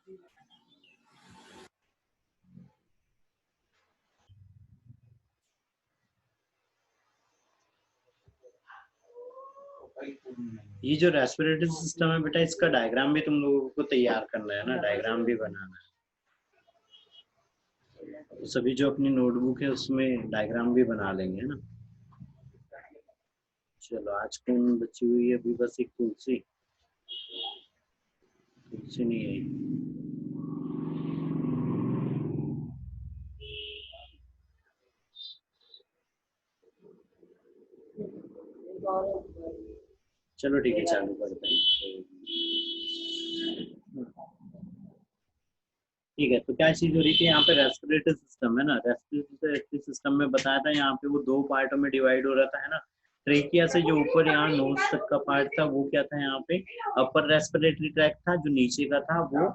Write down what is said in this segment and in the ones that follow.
ये जो respiratory system है बेटा, इसका डायग्राम भी तुम लोगों को तैयार करना है ना, डायग्राम भी बनाना है। सभी जो अपनी नोटबुक है उसमें डायग्राम भी बना लेंगे, है ना। चलो आज कौन बची हुई है अभी? बस एक तुलसी। तुलसी नहीं आई। चलो ठीक है, चालू करते हैं। ठीक है, तो क्या चीज हो रही थी यहाँ पे? रेस्पिरेटरी सिस्टम है ना। रेस्पिरेटरी सिस्टम में बताया था यहाँ पे वो दो पार्टों में डिवाइड हो रहा था, है ना। ट्रेकिया से जो ऊपर यहाँ नोज तक का पार्ट था वो क्या था यहाँ पे? अपर रेस्पिरेटरी ट्रैक था। जो नीचे का था वो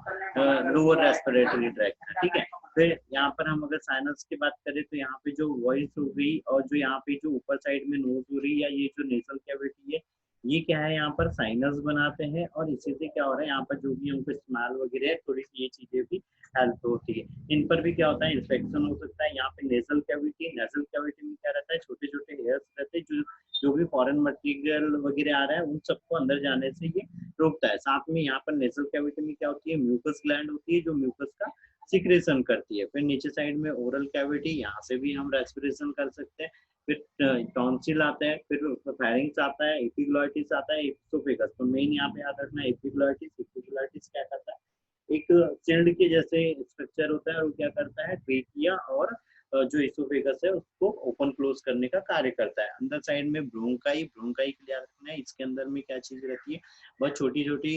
लोअर रेस्पिरेटरी ट्रैक था, ठीक है। फिर यहाँ पर हम अगर साइनस की बात करें तो यहाँ पे जो वॉइस हो गई, और जो यहाँ पे जो ऊपर साइड में नोज हो रही है, या ये जो नेजल कैविटी है, ये क्या है यहाँ पर साइनस बनाते हैं। और इसी से क्या हो रहा है यहाँ पर जो भी हमको स्मेल वगैरह है, थोड़ी सी ये चीजें भी हेल्प होती है। इन पर भी क्या होता है? इन्फेक्शन हो सकता है। यहाँ पे नेजल कैविटी में क्या रहता है? छोटे छोटे हेयर्स रहते हैं, जो जो भी फॉरेन मटेरियल वगैरह आ रहा है उन सबको अंदर जाने से ये रोकता है। साथ में यहाँ पर नेजल कैविटी में क्या होती है? म्यूकस ग्लैंड होती है, जो म्यूकस का सिक्रेशन करती है। फिर नीचे साइड में ओरल कैविटी, यहाँ से भी हम रेस्पिरेशन कर सकते हैं। फिर टॉन्सिल आता है, फिर फेरिंग्स आता है, एपिग्लॉटिस आता है, एपिसोफेगस। तो मेन यहाँ पे याद रखना है एपिग्लॉटिस। एपिग्लॉटिस क्या करता है? एक शिल्ड के जैसे स्ट्रक्चर होता है, और वो क्या करता है? ट्रेकिया और जो इसोफेगस है उसको ओपन क्लोज करने का कार्य करता है। अंदर साइड में ब्रोंकाई। ब्रोंकाई क्लियर रखना है। इसके अंदर में क्या चीज रहती है? बहुत छोटी छोटी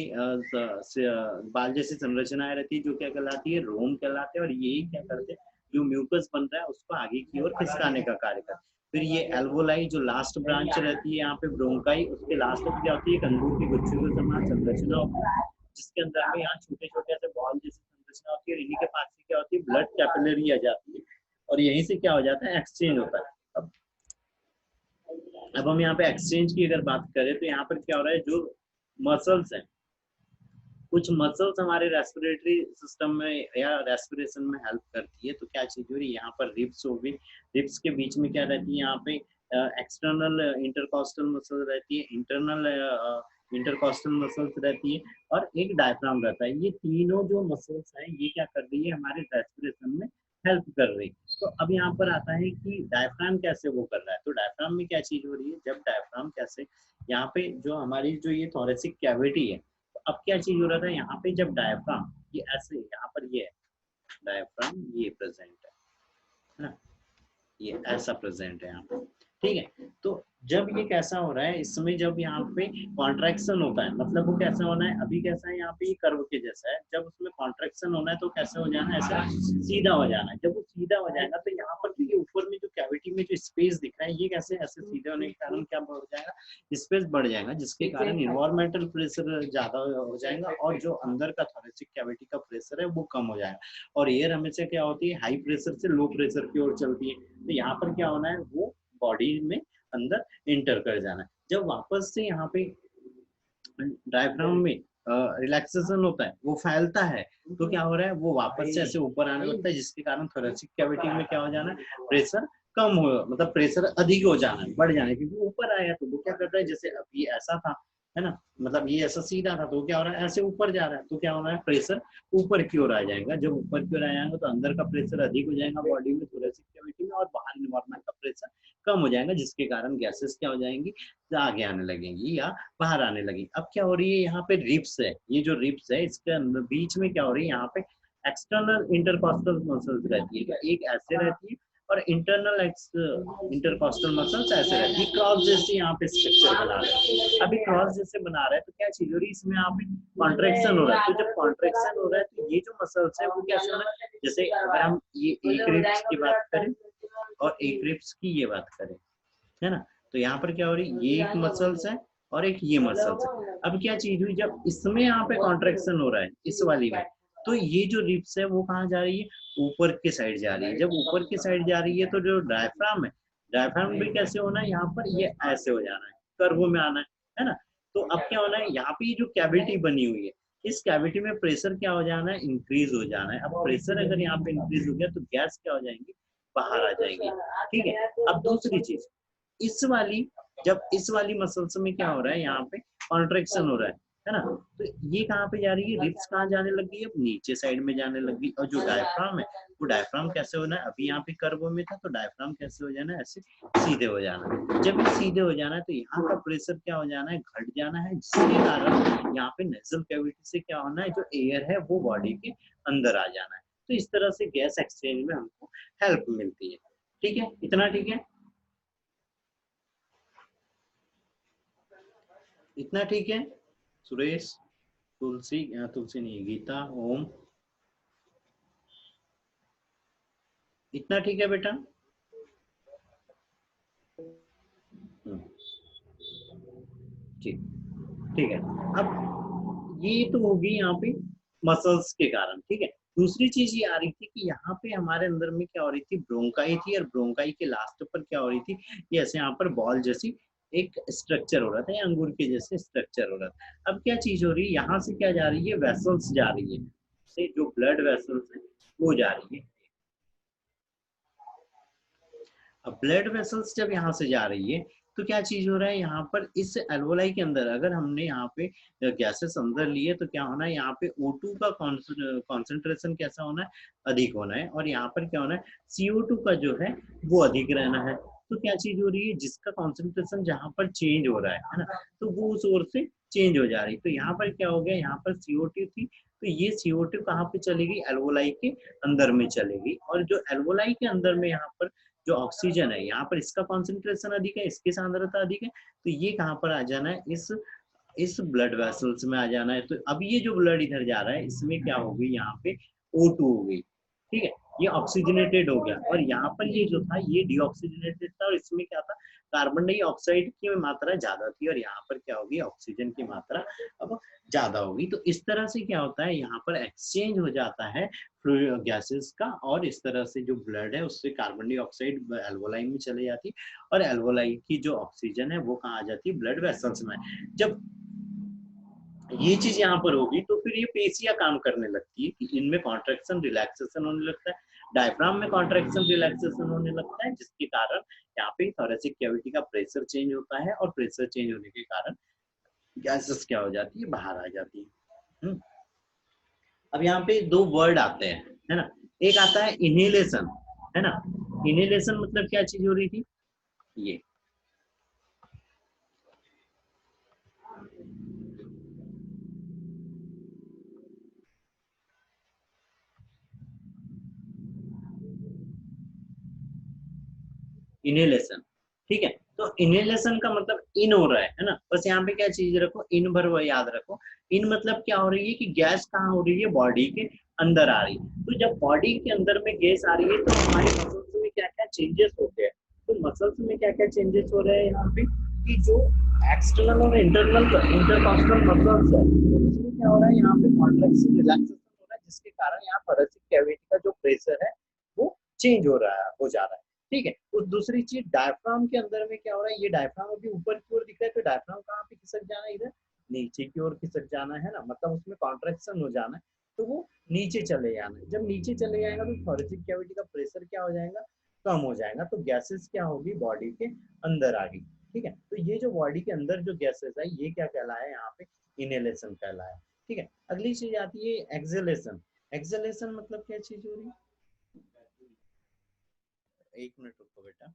बाल जैसी संरचनाएं रहती है, जो क्या कहलाती है? रोम कहलाते हैं। और यही क्या करते हैं? जो म्यूकस बन रहा है उसको आगे की ओर खिसकाने का कार्य करते हैं। फिर ये एल्वोलाई जो लास्ट ब्रांच रहती है यहाँ पे ब्रोंकाई, उसके लास्ट में क्या होती है? एक अंगूर की गुच्छे के समान संरचना होती है, जिसके अंदर में यहाँ छोटे छोटे ऐसे बॉल जैसी संरचना होती है। और इन्हीं के पास से क्या होती है? ब्लड कैपिलरी आ जाती है, और यहीं से क्या हो जाता है? एक्सचेंज होता है। अब हम यहाँ पे एक्सचेंज की अगर बात करें तो यहाँ पर क्या हो रहा है? जो मसल्स हैं, कुछ मसल्स हमारे रेस्पिरेटरी सिस्टम में या रेस्पिरेशन में हेल्प करती है। तो क्या चीज हो रही है यहाँ पर? रिब्स हो गई। रिब्स के बीच में क्या रहती है यहाँ पे? एक्सटर्नल इंटरकॉस्टल मसल रहती है, इंटरनल इंटरकॉस्टल मसल्स रहती है, और एक डायफ्राम रहता है। ये तीनों जो मसल्स हैं ये क्या कर रही है? हमारे रेस्पिरेशन में हेल्प कर रही है। तो अब यहाँ पर आता है कि डायफ्राम कैसे वो कर रहा है। तो डायफ्राम में क्या चीज हो रही है? जब डायफ्राम कैसे, यहाँ पे जो हमारी जो ये थोरेसिक कैविटी है, अब क्या चीज हो रहा था यहाँ पे? जब डायफ्राम ये ऐसे, यहाँ पर ये है डायफ्राम, ये प्रेजेंट है ना, ये ऐसा प्रेजेंट है यहाँ पे, ठीक है। तो जब ये कैसा हो रहा है इसमें? जब यहाँ पे कॉन्ट्रैक्शन होता है, मतलब वो कैसा होना है? अभी कैसा है यहाँ पे? ये कर्व के जैसा है। जब उसमें कॉन्ट्रैक्शन होना है तो कैसे हो जाना है? ऐसा सीधा हो जाना है। जब वो सीधा हो जाएगा तो यहाँ पर भी ऊपर में जो कैविटी में जो स्पेस दिख रहा है, ये कैसे ऐसे सीधे होने के कारण क्या बढ़ जाएगा? स्पेस बढ़ जाएगा, जिसके कारण इन्वायरमेंटल प्रेशर ज्यादा हो जाएगा, और जो अंदर का थोरेसिक कैविटी का प्रेशर है वो कम हो जाएगा। और एयर हमेशा क्या होती है? हाई प्रेशर से लो प्रेशर की ओर चलती है। तो यहाँ पर क्या होना है? वो बॉडी में अंदर इंटर कर जाना है। जब वापस से यहाँ पे डायफ्राम में रिलैक्सेशन होता है, वो फैलता है, तो क्या हो रहा है? वो वापस से ऐसे ऊपर आने लगता है, जिसके कारण थोरेसिक कैविटी में क्या हो जाना है? प्रेशर कम हो, मतलब प्रेशर अधिक हो जाना है, बढ़ जाना है। क्योंकि ऊपर आया तो वो क्या करता है? जैसे अभी ऐसा था, है ना, मतलब ये ऐसा सीधा था, तो क्या हो रहा है? ऐसे ऊपर जा रहा है, तो क्या हो रहा है? प्रेशर ऊपर की ओर आ जाएगा। जब ऊपर की ओर आ जाएगा तो अंदर का प्रेशर अधिक हो जाएगा बॉडी में, थोरेसिक कैविटी में, और बाहर इन्वायरमेंट का प्रेशर कम हो जाएगा, जिसके कारण गैसेस क्या हो जाएंगी? आगे आने लगेंगी या बाहर आने लगी। अब क्या हो रही है यहाँ पे? रिब्स है। ये जो रिब्स है इसके अंदर बीच में क्या हो रही है? यहाँ पे एक्सटर्नल इंटरकॉस्टल मसल्स रहती है, एक ऐसे रहती है, और इंटरनल इंटरकॉस्टल मसल्स ऐसे रहती है। क्रॉस जैसे यहाँ पे स्ट्रक्चर बना रहे हैं। अभी क्रॉस जैसे बना रहा है तो क्या चीज हो रही है? इसमें यहाँ पे कॉन्ट्रेक्शन हो रहा है। तो जब कॉन्ट्रेक्शन हो रहा है तो ये जो मसल्स है वो कैसे हो रहा है? जैसे अगर हम ये एक रिब्स की बात करें और एक रिब्स की ये बात करें, है ना, तो यहाँ पर क्या हो रही है? ये एक मसल्स है और एक ये मसल्स है। अब क्या चीज हुई? जब इसमें यहाँ पे कॉन्ट्रेक्शन हो रहा है इस वाली में, तो ये जो रिब्स है वो कहाँ जा रही है? ऊपर की साइड जा रही है। जब ऊपर की साइड जा रही है तो जो डायफ्राम है, डायफ्राम भी कैसे होना है? यहाँ पर ये ऐसे हो जाना है, कर्व में आना है ना। तो अब क्या होना है? यहाँ पे जो कैविटी बनी हुई है, इस कैविटी में प्रेशर क्या हो जाना है, इंक्रीज हो जाना है। अब प्रेशर अगर यहाँ पे इंक्रीज हो गया तो गैस क्या हो जाएंगी, बाहर आ जाएगी। ठीक है, अब दूसरी चीज, इस वाली, जब इस वाली मसल्स में क्या हो रहा है, यहाँ पे कॉन्ट्रेक्शन हो रहा है ना, तो ये कहाँ पे जा रही है, रिब्स कहाँ जाने लगी है, नीचे साइड में जाने लगी। और जो डायफ्राम है, वो डायफ्राम कैसे होना है, अभी यहाँ पे कर्व में था, तो डायफ्राम कैसे हो जाना है, ऐसे सीधे हो जाना है। जब ये सीधे हो जाना है तो यहाँ का प्रेशर क्या हो जाना है, घट जाना है, जिसके कारण यहाँ पे नेजल कैविटी से क्या होना है, जो एयर है वो बॉडी के अंदर आ जाना है। तो इस तरह से गैस एक्सचेंज में हमको हेल्प मिलती है। ठीक है, इतना ठीक है, इतना ठीक है। सुरेश, तुलसी, तुलसी नहीं, गीता, ओम, इतना ठीक है बेटा। हम्म, ठीक, ठीक है। अब ये तो होगी यहाँ पे मसल्स के कारण। ठीक है, दूसरी चीज ये आ रही थी कि यहाँ पे हमारे अंदर में क्या हो रही थी, ब्रोंकाई थी, और ब्रोंकाई के लास्ट पर क्या हो रही थी, ये ऐसे यहाँ पर बॉल जैसी एक स्ट्रक्चर हो रहा था, या अंगूर के जैसे स्ट्रक्चर हो रहा था। अब क्या चीज हो रही है, यहाँ से क्या जा रही है, वेसल्स जा रही है, से जो ब्लड वेसल्स है वो जा रही है। अब ब्लड वेसल्स जब यहाँ से जा रही है तो क्या चीज हो रहा है, यहाँ पर इस एल्वोलाई के अंदर अगर हमने यहाँ पे गैसेस अंदर लिए तो क्या होना है, यहाँ पे O2 का कॉन्सेंट्रेशन कैसा होना है, अधिक होना है। और यहाँ पर क्या होना है, CO2 का जो है वो अधिक रहना है। तो क्या चीज हो रही है, जिसका कॉन्सेंट्रेशन जहाँ पर चेंज हो रहा है ना, तो वो उस ओर से चेंज हो जा रही है। तो यहाँ पर क्या हो गया, यहाँ पर CO2 थी, तो ये CO2 कहाँ पे चलेगी, एल्वोलाई के अंदर में चलेगी। और जो एल्वोलाई के अंदर में यहाँ पर जो ऑक्सीजन है, यहाँ पर इसका कॉन्सेंट्रेशन अधिक है, इसकी सांद्रता अधिक है, तो ये कहाँ पर आ जाना है, इस ब्लड वेसल्स में आ जाना है। तो अब ये जो ब्लड इधर जा रहा है, इसमें क्या होगी, यहाँ पे O2 हो गई। ठीक है, ये ऑक्सीजनेटेड हो गया। और यहाँ पर ये जो था ये डीऑक्सीजनेटेड था, और इसमें क्या था, कार्बन डाइऑक्साइड की मात्रा ज्यादा थी, और यहाँ पर क्या होगी, ऑक्सीजन की मात्रा अब ज्यादा होगी। तो इस तरह से क्या होता है, यहाँ पर एक्सचेंज हो जाता है गैसेस का, और इस तरह से जो ब्लड है उससे कार्बन डाइऑक्साइड एल्वोलाई में चले जाती है, और एल्वोलाई की जो ऑक्सीजन है वो कहाँ आ जाती है, ब्लड वेसल्स में। जब ये चीज यहाँ पर होगी तो फिर ये पेशियां काम करने लगती है कि इनमें कॉन्ट्रेक्शन रिलैक्सेशन होने लगता है, डायफ्राम में कॉन्ट्रेक्शन रिलैक्सेशन होने लगता है, जिसके कारण यहाँ पे थोरेसिक कैविटी का प्रेशर चेंज होता है, और प्रेशर चेंज होने के कारण गैसेस क्या हो जाती है, बाहर आ जाती है। अब यहाँ पे दो वर्ड आते हैं, है ना, एक आता है इनहेलेशन, है ना। इनहेलेशन मतलब क्या चीज हो रही थी, ये इनहेलेशन। ठीक है, तो इनहेलेशन का मतलब इन हो रहा है ना, बस यहाँ पे क्या चीज रखो, इन भर वो याद रखो। इन मतलब क्या हो रही है कि गैस कहाँ हो रही है, बॉडी के अंदर आ रही है। तो जब बॉडी के अंदर में गैस आ रही है तो हमारी मसल्स में क्या क्या चेंजेस होते हैं, तो मसल्स में क्या क्या चेंजेस हो रहे हैं यहाँ पे, कि जो एक्सटर्नल और इंटरनल इंटरकॉस्टल मसल्स है उसमें क्या हो रहा है, यहाँ पे कॉन्ट्रैक्शन रिलैक्सेशन हो रहा है, जिसके कारण यहाँ thoracic कैविटी का जो प्रेशर है वो चेंज हो रहा है, हो जा रहा है। ठीक है, उस दूसरी चीज डायफ्राम के अंदर में क्या हो रहा है, ये डायफ्राम अभी ऊपर की ओर दिख रहा है, तो डायफ्राम कहाँ पे खिसक जाना है, इधर नीचे की ओर खिसक जाना है ना, मतलब उसमें कॉन्ट्रेक्शन हो जाना है, तो वो नीचे चले जाना है। जब नीचे चले जाएगा तो थोरेसिक कैविटी का प्रेशर क्या हो जाएगा, कम हो जाएगा, तो गैसेस क्या होगी, बॉडी के अंदर आ गई। ठीक है, तो ये जो बॉडी के अंदर जो गैसेस है ये क्या कहलाया यहाँ पे, इनहेलेशन कहलाया। ठीक है, अगली चीज आती है एक्सेलेशन। एक्सेलेशन मतलब क्या चीज हो रही है, एक मिनट रुको बेटा।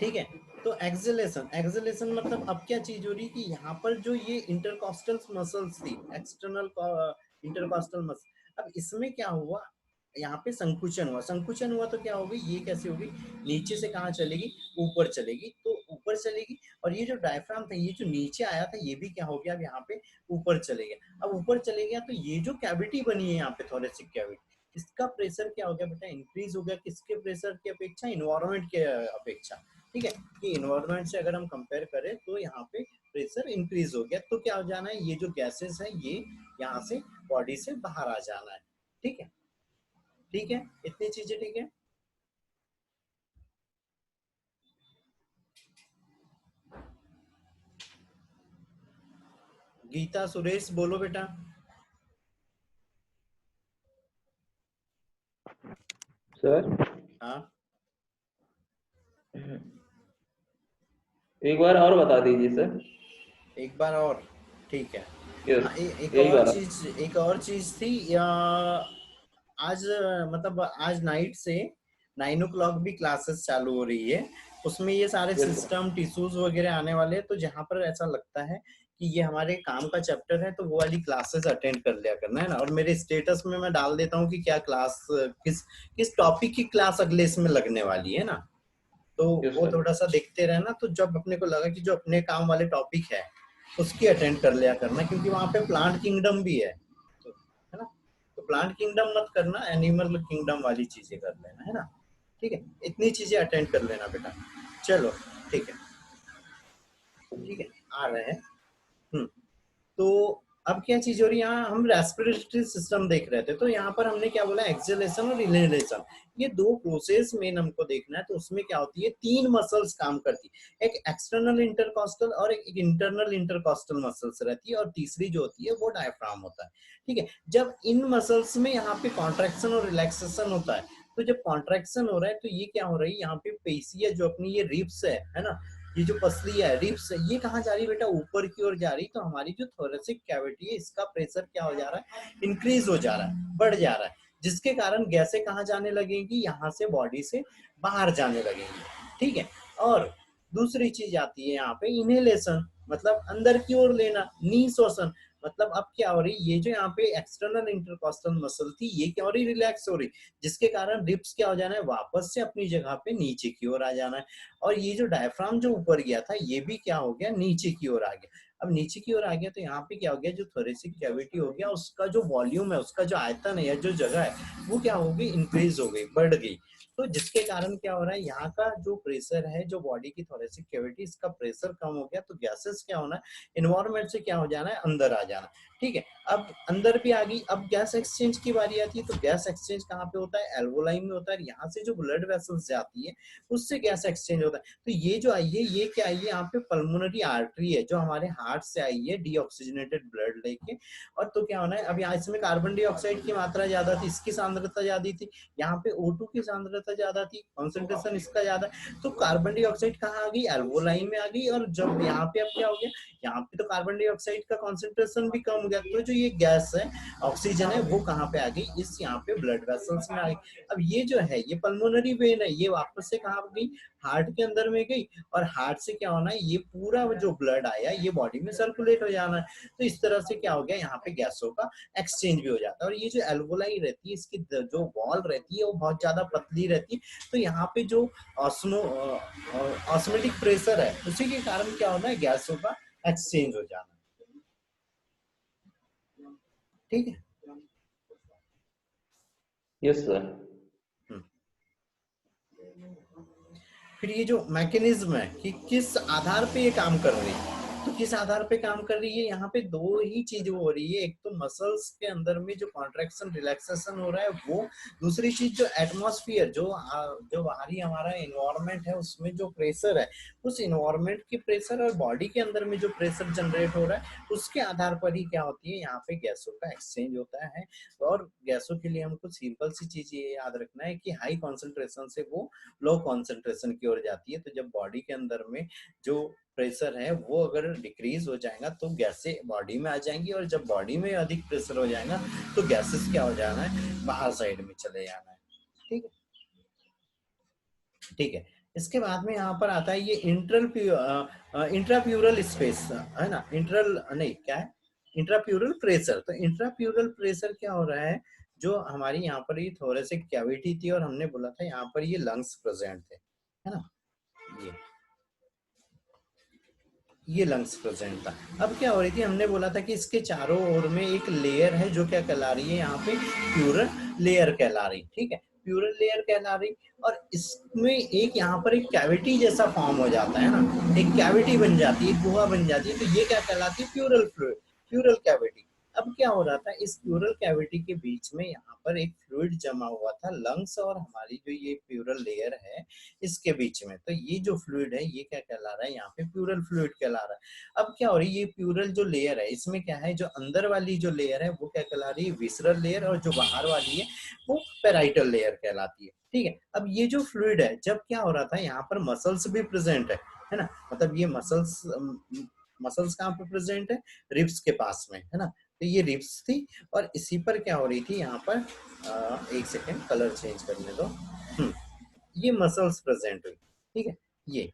ठीक है, तो एक्सेलेशन, एक्सेलेशन मतलब अब क्या चीज हो रही है कि यहाँ पर जो ये इंटरकॉस्टल मसल्स थी, एक्सटर्नल इंटरकॉस्टल मसल, अब इसमें क्या हुआ, यहाँ पे संकुचन हुआ, संकुचन हुआ तो क्या होगी, ये कैसे होगी, नीचे से कहाँ चलेगी, ऊपर चलेगी, तो ऊपर चलेगी। और ये जो डायफ्राम था, ये जो नीचे आया था, ये भी क्या हो गया, अब यहाँ पे ऊपर चले गया। अब ऊपर चले गया तो ये जो कैविटी बनी है यहाँ पे, थोरेसिक कैविटी, इसका प्रेशर क्या हो गया बेटा, इंक्रीज हो गया, किसके प्रेशर की अपेक्षा, इन्वायरमेंट के अपेक्षा। ठीक है, कि इन्वायरमेंट से अगर हम कंपेयर करें तो यहाँ पे प्रेशर इंक्रीज हो गया, तो क्या हो जाना है, ये जो गैसेस है ये यहाँ से बॉडी से बाहर आ जाना है। ठीक है, ठीक है, इतनी चीजें ठीक है। गीता, सुरेश बोलो बेटा। सर हाँ, एक बार और बता दीजिए सर। एक बार और, ठीक है। यस, हाँ, यही वाला। एक और चीज थी या, आज मतलब आज नाइट से 9 o'clock भी क्लासेस चालू हो रही है। उसमें ये सारे यस सर। सिस्टम टिश्यूज वगैरह आने वाले हैं, तो जहाँ पर ऐसा लगता है कि ये हमारे काम का चैप्टर है, तो वो वाली क्लासेस अटेंड कर लिया करना है ना। और मेरे स्टेटस में मैं डाल देता हूँ कि क्या क्लास, किस किस टॉपिक की क्लास अगले इसमें लगने वाली है ना। तो यस वो सर। थोड़ा सा देखते रहना, तो जब अपने को लगा कि जो अपने काम वाले टॉपिक है उसकी अटेंड कर लिया करना, क्योंकि वहां पे प्लांट किंगडम भी है, तो है ना। तो प्लांट किंगडम मत करना, एनिमल किंगडम वाली चीजें कर लेना, है ना। ठीक है, इतनी चीजें अटेंड कर लेना बेटा। चलो, ठीक है, ठीक है, आ रहे हैं। तो अब क्या चीज हो रही है, यहाँ हम रेस्पिरेटरी सिस्टम देख रहे थे, तो यहाँ पर हमने क्या बोला, एक्सेलेशन और इनहेलेशन, ये दो प्रोसेस मेन हमको देखना है। तो उसमें क्या होती है, तीन मसल्स काम करती है, एक एक्सटर्नल इंटरकॉस्टल और एक इंटरनल इंटरकॉस्टल मसल्स रहती है, और तीसरी जो होती है वो डायफ्राम होता है। ठीक है, जब इन मसल्स में यहाँ पे कॉन्ट्रैक्शन और रिलैक्सेशन होता है, तो जब कॉन्ट्रैक्शन हो रहा है तो ये क्या हो रही है, यहाँ पे पेशियां जो अपनी ये रिब्स है ना, ये जो पसली है, रिब्स, ये कहाँ जा रही है बेटा, ऊपर की ओर जा रही। तो हमारी जो थोरेसिक कैविटी है, इसका प्रेशर क्या हो जा रहा है, इंक्रीज हो जा रहा है, बढ़ जा रहा है, जिसके कारण गैसें कहाँ जाने लगेंगी, यहाँ से बॉडी से बाहर जाने लगेंगी। ठीक है, और दूसरी चीज आती है यहाँ पे इनहेलेशन, मतलब अंदर की ओर लेना, नी शोषण, मतलब अब क्या हो रही, ये जो यहाँ पे एक्सटर्नल इंटरकॉस्टल मसल थी, ये क्या हो रही, रिलैक्स हो रही, जिसके कारण रिब्स क्या हो जाना है, वापस से अपनी जगह पे नीचे की ओर आ जाना है। और ये जो डायफ्राम जो ऊपर गया था, ये भी क्या हो गया, नीचे की ओर आ गया। अब नीचे की ओर आ गया तो यहाँ पे क्या हो गया, जो थोरेसिक कैविटी हो गया, उसका जो वॉल्यूम है, उसका जो आयतन है या जो जगह है, वो क्या हो गई, इंक्रीज हो गई, बढ़ गई। तो जिसके कारण क्या हो रहा है, यहाँ का जो प्रेशर है, जो बॉडी की थोरेसिक कैविटी, इसका प्रेशर कम हो गया, तो गैसेस क्या होना है, इन्वायरमेंट से क्या हो जाना है, अंदर आ जाना। ठीक है, अब अंदर भी आ गई। अब गैस एक्सचेंज की बारी आती है, तो गैस एक्सचेंज कहाँ पे होता है, एल्वोलाइन में होता है। यहाँ से जो ब्लड वेसल्स जाती है, उससे गैस एक्सचेंज होता है। तो ये जो आई है, ये क्या आई है, यहाँ पे पल्मोनरी आर्टरी है, जो हमारे हार्ट से आई है डीऑक्सीजनेटेड ब्लड लेके। और तो क्या होना है, अब यहाँ इसमें कार्बन डाइऑक्साइड की मात्रा ज्यादा थी, इसकी सांद्रता ज्यादा थी, यहाँ पे O2 की सांद्रता ज्यादा थी, कॉन्सेंट्रेशन इसका ज्यादा। तो कार्बन डाइऑक्साइड कहाँ आ गई, एल्वोलाइन में आ गई। और जब यहाँ पे अब क्या हो गया, यहाँ पे तो कार्बन डाइऑक्साइड का कॉन्सेंट्रेशन भी कम हो गया, तो जो ये गैस है, ऑक्सीजन है, वो कहाँ पे आ गई, इस यहाँ पे ब्लड वेसल्स में आ गई। अब ये जो है, ये पल्मोनरी वेन है, ये वापस से कहाँ गई, हार्ट के अंदर में गई। और हार्ट से क्या होना है, ये पूरा जो ब्लड आया, ये बॉडी में सर्कुलेट हो जाना है। तो इस तरह से क्या हो गया, यहाँ पे गैसों का एक्सचेंज भी हो जाता है। और ये जो एल्वोलाई रहती है, इसकी जो वॉल रहती है, वो बहुत ज्यादा पतली रहती है। तो यहाँ पे जो ऑस्मोटिक प्रेशर है, उसी के कारण क्या होना है, गैसों का एक्सचेंज हो जाना। ठीक है। Yes sir. फिर ये जो मैकेनिज्म है कि किस आधार पे ये काम कर रही है, तो किस आधार पे काम कर रही है, यहाँ पे दो ही चीज हो रही है। एक तो मसल्स के अंदर में जो कॉन्ट्रैक्शन रिलैक्सेशन हो रहा है वो, दूसरी चीज जो एटमॉस्फेयर, जो बाहरी हमारा एनवायरनमेंट है, उसमें जो प्रेशर है, उस एनवायरनमेंट के प्रेशर और बॉडी के अंदर में जो प्रेशर जनरेट हो रहा है, उसके आधार पर ही क्या होती है, यहाँ पे गैसों का एक्सचेंज होता है। और गैसों के लिए हमको सिंपल सी चीज ये याद रखना है कि हाई कॉन्सेंट्रेशन से वो लो कॉन्सेंट्रेशन की ओर जाती है। तो जब बॉडी के अंदर में जो प्रेशर है वो अगर डिक्रीज हो जाएगा, तो गैसें बॉडी में आ जाएंगी। और जब बॉडी में अधिक प्रेशर हो जाएगा, तो गैसेस क्या हो जाना है, बाहर साइड में चले जाना है। ठीक है, ठीक है। इसके बाद में यहाँ पर आता है ये इंट्राप्यूरल स्पेस, है ना, इंट्रल नहीं, क्या है, इंट्राप्यूरल प्रेशर। तो इंट्राप्यूरल प्रेशर क्या हो रहा है, जो हमारी यहाँ पर ये थोरेसिक कैविटी थी, और हमने बोला था यहाँ पर ये लंग्स प्रेजेंट थे, है ना, ये लंग्स प्रेजेंट था। अब क्या हो रही थी, हमने बोला था कि इसके चारों ओर में एक लेयर है, जो क्या कहला रही है, यहाँ पे प्यूरल लेयर कहला रही। ठीक है, प्यूरल लेयर कहला रही। और इसमें एक यहाँ पर एक कैविटी जैसा फॉर्म हो जाता है ना, एक कैविटी बन जाती है, एक गुहा बन जाती है। तो ये क्या कहलाती है, प्यूरल कैविटी। अब क्या हो रहा था, इस प्यूरल कैविटी के बीच में यहाँ पर एक फ्लूइड जमा हुआ था लंग्स और हमारी जो ये प्यूरल लेयर है इसके बीच में। तो ये जो फ्लूइड है ये क्या कहला रहा है, यहाँ पे प्यूरल फ्लूइड कहला रहा है। अब क्या हो रही है, ये प्यूरल जो लेयर है इसमें क्या है, जो अंदर वाली जो लेयर है वो क्या कहला रही है, विसरल लेयर, और जो बाहर वाली है वो पेराइटल लेयर कहलाती है। ठीक है, अब ये जो फ्लूइड है, जब क्या हो रहा था यहाँ पर मसल्स भी प्रेजेंट है ना, मतलब ये मसल्स कहाँ पे प्रेजेंट है, रिब्स के पास में, है ना। तो ये रिब्स थी और इसी पर क्या हो रही थी यहाँ पर, एक सेकेंड कलर चेंज करने दो। ये मसल्स प्रेजेंट हुई, ठीक है, ये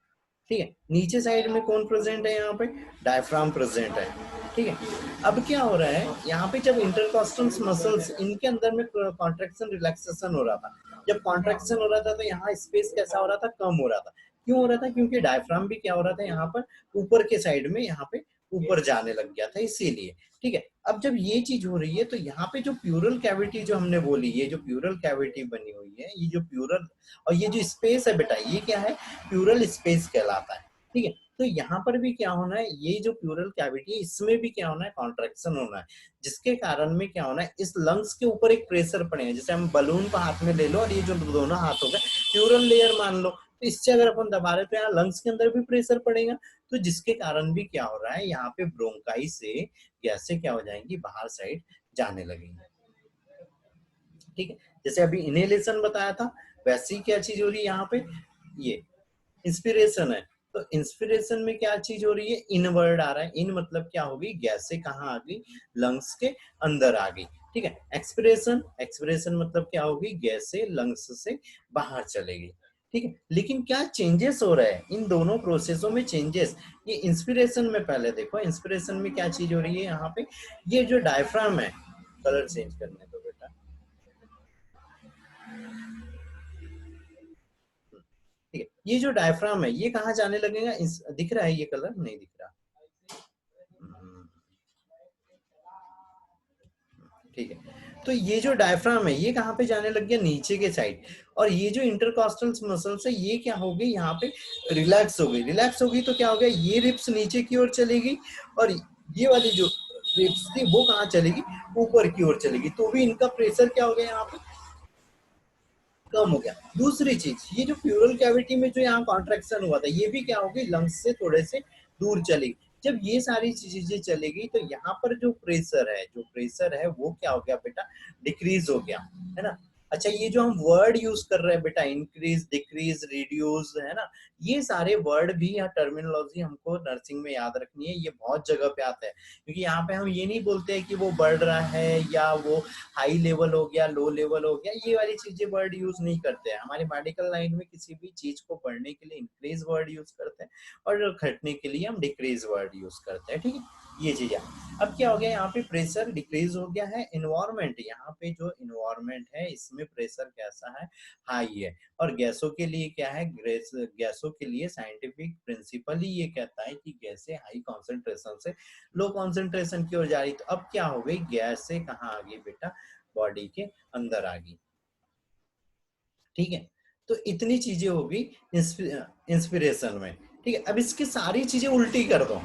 ठीक है। नीचे साइड में कौन प्रेजेंट है, यहाँ पे डायफ्राम प्रेजेंट है, ठीक है। अब क्या हो रहा है यहाँ पे, जब इंटरकॉस्टल मसल्स इनके अंदर में कॉन्ट्रैक्शन रिलैक्सेशन हो रहा था, जब कॉन्ट्रैक्शन हो रहा था तो यहाँ स्पेस कैसा हो रहा था, कम हो रहा था। क्यों हो रहा था, क्योंकि डायफ्राम भी क्या हो रहा था यहाँ पर ऊपर के साइड में, यहाँ पे ऊपर जाने लग गया था, इसीलिए। ठीक है, अब जब ये चीज हो रही है तो यहाँ पे जो प्यूरल कैविटी जो हमने बोली, ये जो प्यूरल कैविटी बनी हुई है, ये जो प्यूरल और ये जो स्पेस है बेटा, ये क्या है, प्यूरल स्पेस कहलाता है। ठीक है, तो यहाँ पर भी क्या होना है, ये जो प्यूरल कैविटी है इसमें भी क्या होना है, कॉन्ट्रैक्शन होना है, जिसके कारण में क्या होना है, इस लंग्स के ऊपर एक प्रेशर पड़ेगा। जैसे हम बलून को हाथ में ले लो और ये जो दोनों हाथ हो गए प्यूरल लेयर मान लो, तो इससे अगर अपन दबा रहे तो यहाँ लंग्स के अंदर भी प्रेशर पड़ेगा, तो जिसके कारण भी क्या हो रहा है, यहाँ पे ब्रोंकाई से गैसें क्या हो जाएंगी, बाहर साइड जाने लगेंगी। ठीक है, जैसे अभी इनहेलेशन बताया था, वैसी क्या चीज हो रही है यहाँ पे, ये इंस्पिरेशन है। तो इंस्पिरेशन में क्या चीज हो रही है, इनवर्ड आ रहा है। इन मतलब क्या होगी, गैसें कहाँ आ गई, लंग्स के अंदर आ गई। ठीक है, एक्सपिरेशन, एक्सपिरेशन मतलब क्या होगी, गैसें लंग्स से बाहर चलेगी। ठीक है, लेकिन क्या चेंजेस हो रहा है इन दोनों प्रोसेसों में, चेंजेस। ये इंस्पिरेशन में पहले देखो, इंस्पिरेशन में क्या चीज हो रही है यहाँ पे, ये जो डायफ्राम है, कलर चेंज करने दो बेटा, ठीक है, ये जो डायफ्राम है ये कहाँ जाने लगेगा, दिख रहा है ये कलर, नहीं दिख रहा, ठीक है। तो ये जो डायफ्राम है ये कहाँ पे जाने लग गया, नीचे के साइड, और ये जो इंटरकॉस्टल मसल्स है ये क्या हो गई, यहाँ पे रिलैक्स हो गई। रिलैक्स हो गई तो क्या हो गया, ये रिप्स नीचे की ओर चलेगी और ये वाली जो रिप्स थी वो कहाँ चलेगी, ऊपर की ओर चलेगी, तो भी इनका प्रेशर क्या हो गया, यहाँ पे कम हो गया। दूसरी चीज, ये जो प्यूरल कैविटी में जो यहाँ कॉन्ट्रैक्शन हुआ था ये भी क्या होगी, लंग्स से थोड़े से दूर चलेगी। जब ये सारी चीजें चलेगी तो यहाँ पर जो प्रेशर है वो क्या हो गया बेटा, डिक्रीज हो गया, है ना। अच्छा, ये जो हम वर्ड यूज कर रहे हैं बेटा, इंक्रीज, डिक्रीज, रिड्यूस, है ना, ये सारे वर्ड भी या टर्मिनोलॉजी हमको नर्सिंग में याद रखनी है। ये बहुत जगह पे आता है, क्योंकि यहाँ पे हम ये नहीं बोलते हैं कि वो बढ़ रहा है या वो हाई लेवल हो गया, लो लेवल हो गया, ये वाली चीजें वर्ड यूज नहीं करते हैं। हमारे मेडिकल लाइन में किसी भी चीज को बढ़ने के लिए इंक्रीज वर्ड यूज करते हैं और घटने के लिए हम डिक्रीज वर्ड यूज करते हैं। ठीक है, ये चीज है। अब क्या हो गया, यहाँ पे प्रेशर डिक्रीज हो गया है। इन्वायरमेंट, यहाँ पे जो इन्वायरमेंट है इसमें प्रेशर कैसा है, हाई है। और गैसों के लिए क्या है, गैसों के लिए साइंटिफिक प्रिंसिपल ही ये कहता है कि गैसें हाई कॉन्सेंट्रेशन से लो कॉन्सेंट्रेशन की ओर जा रही। तो अब क्या हो गई, गैस से कहाँ आ गई बेटा, बॉडी के अंदर आ गई। ठीक है, तो इतनी चीजें होगी इंस्पिरेशन में। ठीक है, अब इसकी सारी चीजें उल्टी कर दो,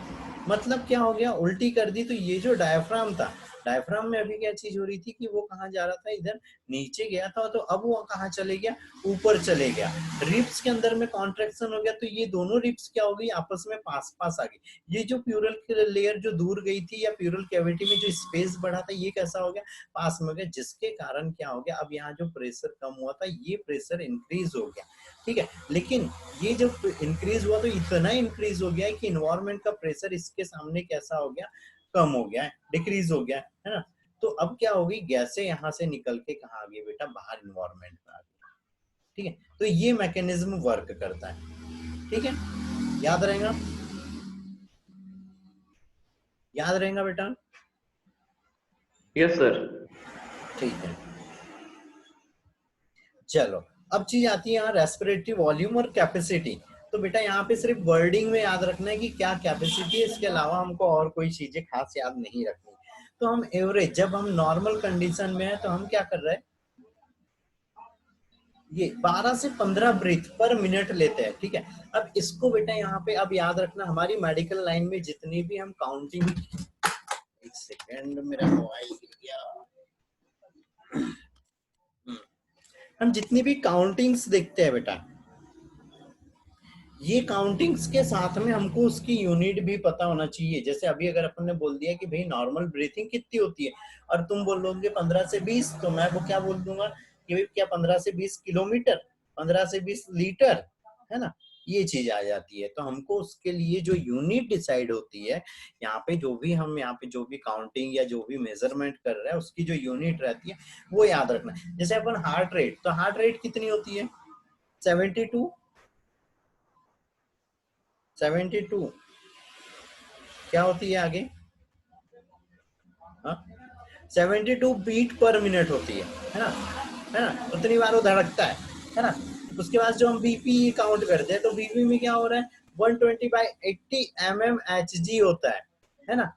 मतलब क्या हो गया, उल्टी कर दी तो ये जो डायफ्राम था, डायफ्राम में अभी क्या चीज हो रही थी कि वो कहाँ जा रहा था, इधर नीचे गया था, तो अब वो कहाँ चले गया, ऊपर चले गया। रिब्स के अंदर में कॉन्ट्रैक्शन हो गया तो ये दोनों रिब्स क्या हो गई, आपस में पास पास आ गई। ये जो प्यूरल लेयर जो दूर गई थी या प्यूरल कैविटी में जो स्पेस बढ़ा था ये कैसा हो गया, पास में हो गया, जिसके कारण क्या हो गया, अब यहाँ जो प्रेशर कम हुआ था ये प्रेशर इंक्रीज हो गया। ठीक है, लेकिन ये जो इंक्रीज हुआ तो इतना इंक्रीज हो गया है कि इन्वायरमेंट का प्रेशर इसके सामने कैसा हो गया, कम हो गया है, डिक्रीज हो गया है ना। तो अब क्या होगी, गैसें यहाँ से निकल के कहाँ आ गई बेटा, बाहर इन्वायरमेंट में आ गई। ठीक है, तो ये मैकेनिज्म वर्क करता है। ठीक है, याद रहेगा, याद रहेगा बेटा। Yes sir. ठीक है, चलो अब चीज आती है यहाँ रेस्पिरेटरी वॉल्यूम और कैपेसिटी। तो बेटा यहाँ पे सिर्फ वर्डिंग में याद रखना है कि क्या कैपेसिटी है, इसके अलावा हमको और कोई चीजें खास याद नहीं रखनी। तो हम एवरेज, जब हम नॉर्मल कंडीशन में है तो हम क्या कर रहे हैं, ये 12 से 15 ब्रीथ पर मिनट लेते हैं। ठीक है, अब इसको बेटा यहाँ पे अब याद रखना, हमारी मेडिकल लाइन में जितनी भी हम काउंटिंग, एक सेकंड, मेरा मोबाइल गिर गया। हम जितनी भी काउंटिंग्स देखते हैं बेटा, ये काउंटिंग्स के साथ में हमको उसकी यूनिट भी पता होना चाहिए। जैसे अभी अगर अपन ने बोल दिया कि भाई नॉर्मल ब्रीथिंग कितनी होती है, और तुम बोलोगे 15 से 20, तो मैं वो क्या बोल दूंगा कि भाई क्या 15 से 20 किलोमीटर, 15 से 20 लीटर, है ना, ये चीज आ जाती है। तो हमको उसके लिए जो यूनिट डिसाइड होती है, यहाँ पे जो भी हम यहाँ पे जो भी काउंटिंग या जो भी मेजरमेंट कर रहे हैं, उसकी जो यूनिट रहती है वो याद रखना है। जैसे अपन हार्ट रेट, तो हार्ट रेट कितनी होती है? 72। 72 क्या होती है आगे? 72 बीट पर मिनट होती है ना, है ना, उतनी बार वो धड़कता है ना। उसके बाद जो हम बीपी काउंट करते हैं, तो बीपी में क्या हो रहा है? 120/80 mmHg होता है ना।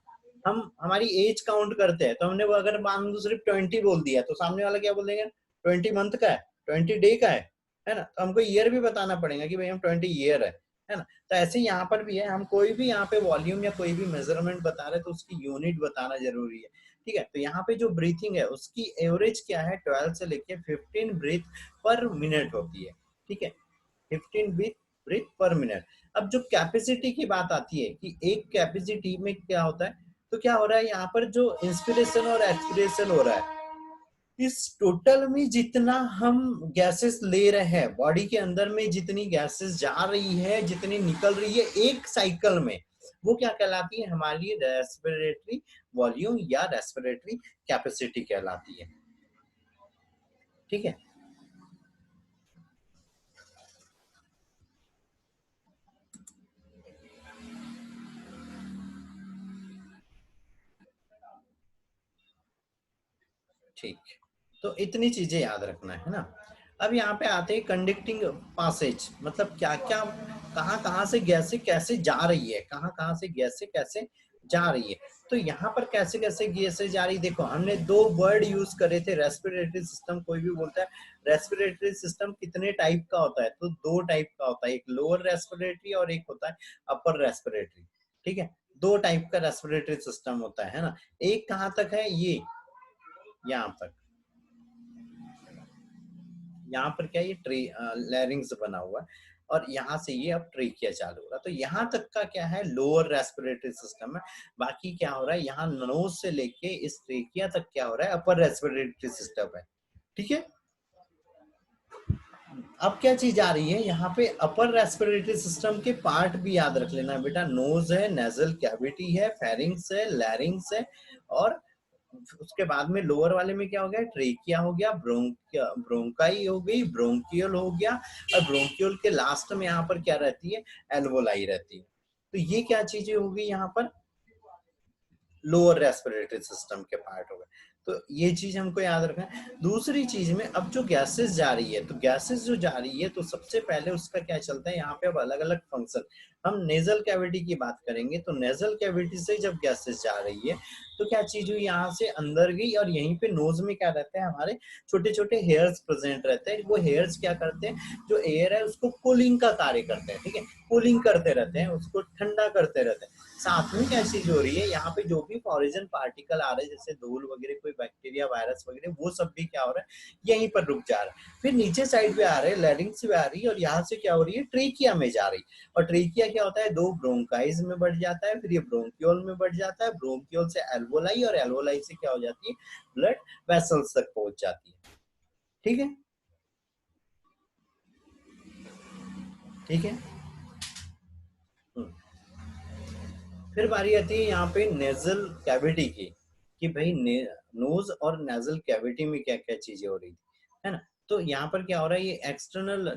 हम हमारी एज काउंट करते हैं, तो हमने वो अगर मान लो सिर्फ 20 बोल दिया, तो सामने वाला क्या बोलेंगे? 20 मंथ का है, 20 डे का है ना। तो हमको ईयर भी बताना पड़ेगा कि भाई हम 20 ईयर है ना। तो ऐसे यहाँ पर भी है, हम कोई भी यहाँ पे वॉल्यूम या कोई भी मेजरमेंट बता रहे हैं, तो उसकी यूनिट बताना जरूरी है। ठीक है, तो यहाँ पे जो ब्रीथिंग है उसकी एवरेज क्या है? 12 से लेके 15 ब्रीथ पर मिनट होती है। ठीक है, 15 ब्रीथ पर मिनट। अब जो कैपेसिटी की बात आती है कि एक कैपेसिटी में क्या होता है, तो क्या हो रहा है यहाँ पर, जो इंस्पिरेशन और एक्सपिरेशन हो रहा है, इस टोटल में जितना हम गैसेस ले रहे हैं, बॉडी के अंदर में जितनी गैसेस जा रही है, जितनी निकल रही है एक साइकिल में, वो क्या कहलाती है? हमारी रेस्पिरेटरी वॉल्यूम या रेस्पिरेटरी कैपेसिटी कहलाती है। ठीक है, ठीक, तो इतनी चीजें याद रखना है ना। अब यहाँ पे आते हैं कंडक्टिंग पासेज, मतलब क्या क्या, कहाँ कहाँ से गैसें कैसे जा रही है, कहाँ कहाँ से गैसें कैसे जा रही है। तो यहाँ पर कैसे कैसे गैसें जा रही, देखो हमने दो वर्ड यूज करे थे, रेस्पिरेटरी सिस्टम। कोई भी बोलता है रेस्पिरेटरी सिस्टम कितने टाइप का होता है, तो दो टाइप का होता है, एक लोअर रेस्पिरेटरी और एक होता है अपर रेस्पिरेटरी। ठीक है, दो टाइप का रेस्पिरेटरी सिस्टम होता है ना। एक कहाँ तक है? ये यहाँ तक, यहाँ पर क्या, ये ट्री लैरिंग्स बना हुआ है, और यहाँ से ये अब ट्रेकिया चालू हो रहा है। तो यहाँ तक का क्या है? लोअर रेस्पिरेटरी सिस्टम है। बाकी क्या हो रहा है, यहाँ नोज से लेके इस ट्रेकिया तक क्या हो रहा है? अपर रेस्पिरेटरी सिस्टम है। ठीक है, अब क्या चीज आ रही है यहाँ पे? अपर रेस्पिरेटरी सिस्टम के पार्ट भी याद रख लेना बेटा। नोज है, नेजल कैविटी है, फेरिंग्स है, लैरिंग्स है, और उसके बाद में लोअर वाले में क्या हो गया? ट्रेकिया हो गया, ब्रोंकाई हो गई, ब्रोंकियल हो गया, और ब्रोंकियल के लास्ट में यहाँ पर क्या रहती है? एल्वोलाई रहती है। तो ये क्या चीजें हो गई यहाँ पर? लोअर रेस्पिरेटरी सिस्टम के पार्ट हो गए। तो ये चीज हमको याद रखना है। दूसरी चीज में, अब जो गैसेस जा रही है, तो गैसेस जो जा रही है, तो सबसे पहले उसका क्या चलता है यहाँ पे? अब अलग अलग फंक्शन, हम नेजल कैविटी की बात करेंगे, तो नेजल कैविटी से जब गैसेस जा रही है, तो क्या चीज हुई? यहाँ से अंदर गई, और यहीं पे नोज में क्या रहता है? हमारे छोटे छोटे हेयर्स प्रेजेंट रहते हैं। वो हेयर्स क्या करते हैं? जो एयर है उसको कूलिंग का कार्य करते हैं। ठीक है, कूलिंग करते रहते हैं, उसको ठंडा करते रहते हैं। साथ में क्या चीज हो रही है, यहाँ पे जो भी फॉरिजन पार्टिकल आ रहे हैं, जैसे धूल वगैरह, कोई बैक्टीरिया, वायरस वगैरह, वो सब भी क्या हो रहा है? यहीं पर रुक जा रहा है। फिर नीचे साइड पे आ रहे हैं, लैरिंग्स पे आ रही है, और यहाँ से क्या हो रही है? ट्रेकिया में जा रही है। और ट्रेकिया क्या होता है? दो ब्रोंकाइज में बढ़ जाता है, फिर ये ब्रोंकियोल में बढ़ जाता है, ब्रोंकियोल से एल्वोलाई, और एल्वोलाई से क्या हो जाती है? ब्लड वेसल्स तक पहुंच जाती है। ठीक है, ठीक है। फिर बारी आती है यहाँ पे नेजल कैविटी की, कि भाई नोज और नेजल कैविटी में क्या क्या चीजें हो रही थी, है ना। तो यहाँ पर क्या हो रहा है? ये एक्सटर्नल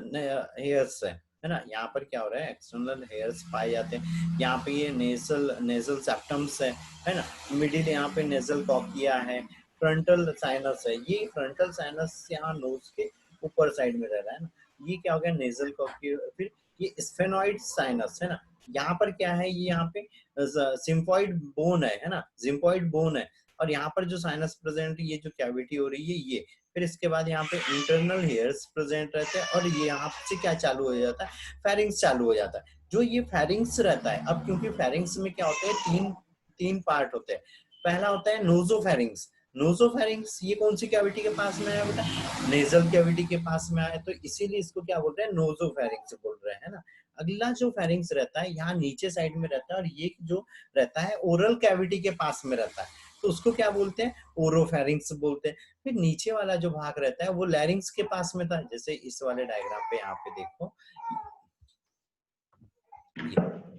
हेयर्स है ना। यहाँ पर क्या हो रहा है? एक्सटर्नल हेयर्स पाए जाते हैं। यहाँ पे ये नेजल नेजल सेप्टम्स है ना। मिडिल यहाँ पे नेजल कॉकिया है, फ्रंटल साइनस है। ये फ्रंटल साइनस यहाँ नोज के ऊपर साइड में रह रहा है ना। ये क्या हो गया? नेजल कॉकिया। फिर ये स्फेनॉइड साइनस है ना। यहाँ पर क्या है? ये यहाँ पे सिम्फॉइड बोन है ना, जिम्फॉइड बोन है। और यहाँ पर जो साइनस प्रेजेंट, ये जो कैविटी हो रही है ये। फिर इसके बाद यहाँ पे इंटरनल हेयर्स प्रेजेंट रहते हैं, और ये यहाँ से क्या चालू हो जाता है? फेरिंग्स चालू हो जाता है। जो ये फेरिंग्स रहता है, अब क्योंकि फेरिंग्स में क्या होता है? तीन तीन पार्ट होते हैं। पहला होता है नोजोफेरिंग्स। नोजोफेरिंग्स ये कौन सी कैविटी के पास में है बेटा? नेजल कैविटी के पास में है, तो इसीलिए इसको क्या बोल रहे हैं? नोजोफेरिंग्स बोल रहे हैं ना। अगला जो फेरिंग्स रहता है यहाँ नीचे साइड में रहता है, और ये जो रहता है ओरल कैविटी के पास में रहता है, तो उसको क्या बोलते हैं? ओरोफेरिंग्स बोलते हैं। फिर नीचे वाला जो भाग रहता है वो लैरिंग्स के पास में था, जैसे इस वाले डायग्राम पे यहाँ पे देखो,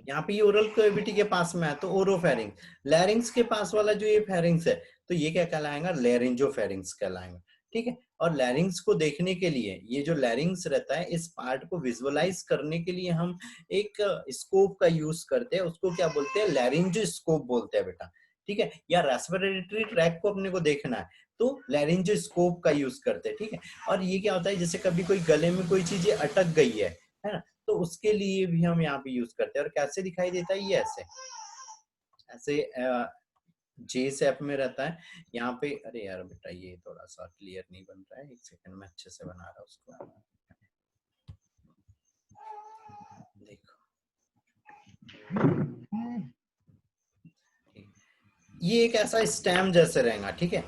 यहाँ पे ये ओरल कैविटी के पास में है तो ओरोफेरिंग। लैरिंग्स के पास वाला जो ये फेरिंग्स है तो ये क्या कहलाएगा? लैरिंजोफेरिंग्स कहलाएगा। ठीक है, और लैरिंग्स को देखने के लिए ये जो लैरिंग्स रहता है इस पार्ट को विजुअलाइज करने के लिए हम एक स्कोप का यूज करते हैं, उसको क्या बोलते हैं? लैरिंजोस्कोप बोलते हैं बेटा। ठीक है, या रेस्पिरेटरी ट्रैक को अपने को देखना है तो लैरिंजोस्कोप का यूज करते हैं। ठीक है, और ये क्या होता है, जैसे कभी कोई गले में कोई चीज अटक गई है ना, तो उसके लिए भी हम यहाँ पे यूज करते हैं। और कैसे दिखाई देता है? ये ऐसे ऐसे जे शेप में रहता है यहाँ पे। अरे यार बेटा ये थोड़ा सा क्लियर नहीं बन रहा है, एक सेकंड में अच्छे से बना रहा हूँ उसको। देखो ये एक ऐसा स्टेम जैसे रहेगा। ठीक है,